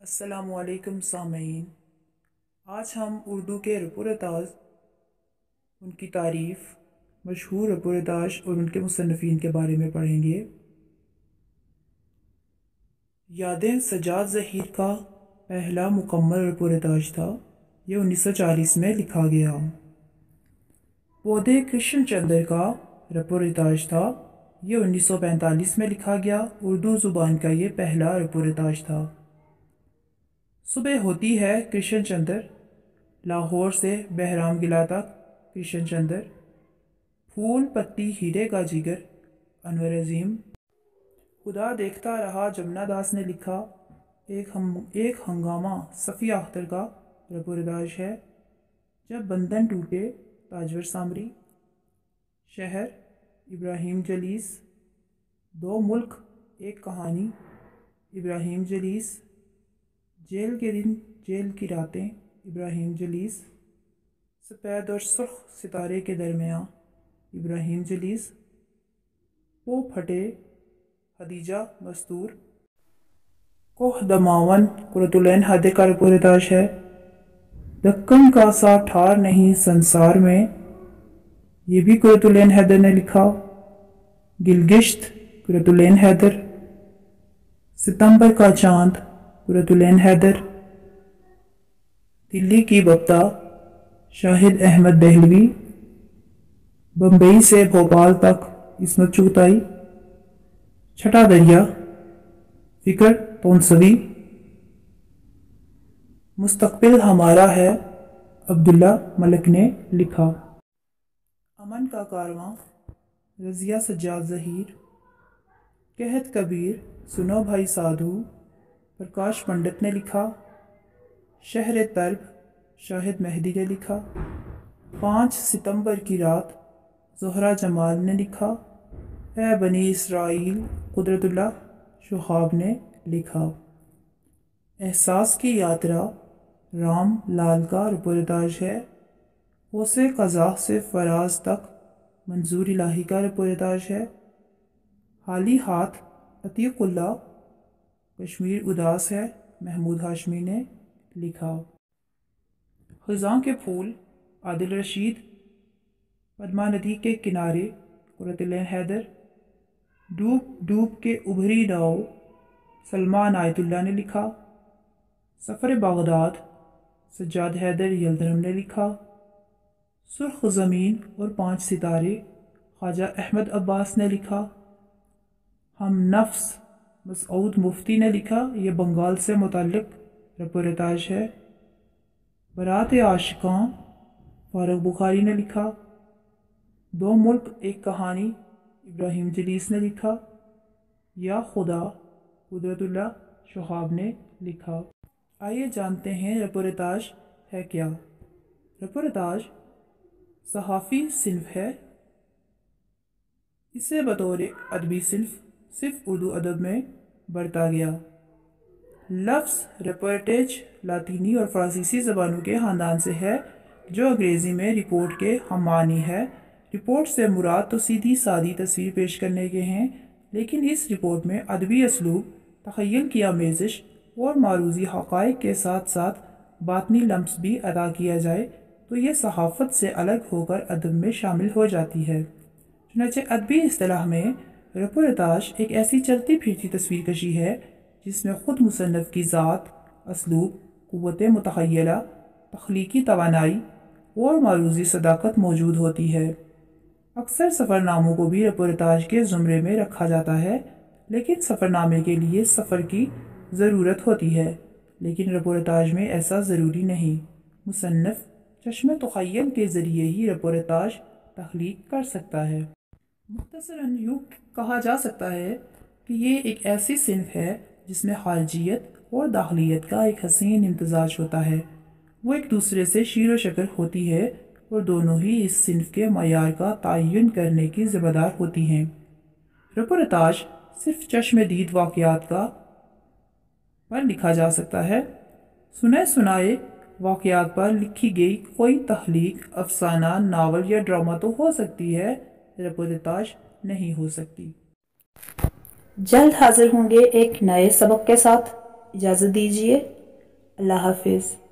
السلام علیکم سامعین، آج ہم اردو کے رپورتاز، ان کی تعریف، مشہور رپورتاج اور ان کے مصنفین کے بارے میں پڑھیں گے۔ یادیں سجاد ظہیر کا پہلا مکمل رپورتاج تھا۔ یہ 1940 میں لکھا گیا۔ پودے کرشن چندر کا رپورتاج تھا۔ یہ 1945 میں لکھا گیا۔ اردو زبان کا یہ پہلا رپورتاج تھا۔ صبح ہوتی ہے کرشن چندر، لاہور سے بہرام گلہ تک کرشن چندر، پھول پتی ہیرے کا جگر انور عظیم، خدا دیکھتا رہا جمنا داس نے لکھا۔ ایک ہنگامہ صفیہ اختر کا رپورتاج ہے۔ جب بندھن ٹوٹے تاجور سامری، شہر ابراہیم جلیس، دو ملک ایک کہانی ابراہیم جلیس، جیل کے دن جیل کی راتیں ابراہیم جلیس، سفید اور سرخ ستارے کے درمیان ابراہیم جلیس، پو پھٹے خدیجہ مستور، کوہ دماون قرۃ العین حیدر کا رپورتاج ہے۔ دکن کا سا ٹھار نہیں سنسار میں، یہ بھی قرۃ العین حیدر نے لکھا۔ گلگشت قرۃ العین حیدر، ستمبر کا چاند قرۃ العین حیدر، دلی کی ببتا شاہد احمد دہلوی، بمبئی سے بھوپال تک عصمت چغتائی، چھٹا دریا فکر تونسوی، مستقبل ہمارا ہے عبداللہ ملک نے لکھا۔ امن کا کارواں رضیہ سجاد ظہیر، قحط کبیر سنو بھائی سادھو پرکاش پنڈت نے لکھا۔ شہر طرب شاہد مہدی نے لکھا۔ 5 ستمبر کی رات زہرہ جمال نے لکھا۔ اے بنی اسرائیل قدرت اللہ شہاب نے لکھا۔ احساس کی یاترا رام لال کا رپورتاج ہے۔ ہوسے قزاق سے فراز تک منظور الہی کا رپورتاج ہے۔ حالی ہاتھ عتیق اللہ کشمیر اداس ہے محمود ہاشمی نے لکھا۔ خزاں کے پھول عادل رشید، پدما ندی کے کنارے قرۃ العین حیدر، ڈوب ڈوب کے ابھری ناؤ سلمی عنایت اللہ نے لکھا۔ سفر بغداد سجاد حیدر یلدرم نے لکھا۔ سرخ زمین اور 5 ستارے خواجہ احمد عباس نے لکھا۔ ہم نفس مسعود مفتی نے لکھا۔ یہ بنگال سے متعلق رپورتاج ہے۔ برات عاشقاں فاروق بخاری نے لکھا۔ دو ملک ایک کہانی ابراہیم جلیس نے لکھا۔ یا خدا قدرت اللہ شہاب نے لکھا۔ آئیے جانتے ہیں رپورتاج ہے کیا۔ رپورتاج صحافی صنف ہے۔ اسے بطور ادبی صنف صرف اردو ادب میں برتا گیا۔ لفظ رپورٹیج لاطینی اور فرانسیسی زبانوں کے خاندان سے ہے جو انگریزی میں رپورٹ کے ہم معنی ہے۔ رپورٹ سے مراد تو سیدھی سادی تصویر پیش کرنے کے ہیں، لیکن اس رپورٹ میں ادبی اسلوب، تخیل کی آمیزش اور معروضی حقائق کے ساتھ ساتھ باطنی لمس بھی ادا کیا جائے تو یہ صحافت سے الگ ہو کر ادب میں شامل ہو جاتی ہے۔ چنانچہ ادبی اصطلاح میں رپورتاج ایک ایسی چلتی پھرتی تصویر کشی ہے جس میں خود مصنف کی ذات، اسلوب، قوت متخیلہ، تخلیقی توانائی اور معروضی صداقت موجود ہوتی ہے۔ اکثر سفر ناموں کو بھی رپورتاج کے زمرے میں رکھا جاتا ہے، لیکن سفر نامے کے لیے سفر کی ضرورت ہوتی ہے، لیکن رپورتاج میں ایسا ضروری نہیں۔ مصنف چشم تخیل کے ذریعے ہی رپورتاج تخلیق کر سکتا ہے۔ مختصراً یوں کہا جا سکتا ہے کہ یہ ایک ایسی صنف ہے جس میں خارجیت اور داخلیت کا ایک حسین امتزاج ہوتا ہے۔ وہ ایک دوسرے سے شیر و شکر ہوتی ہے اور دونوں ہی اس صنف کے معیار کا تعین کرنے کی ذمہ دار ہوتی ہیں۔ رپورتاج صرف چشم دید واقعات پر لکھا جا سکتا ہے۔ سنے سنائے واقعات پر لکھی گئی کوئی تخلیق، افسانہ، ناول یا ڈرامہ تو ہو سکتی ہے، رپورتاج نہیں ہو سکتی۔ جلد حاضر ہوں گے ایک نئے سبق کے ساتھ۔ اجازت دیجیے، اللہ حافظ۔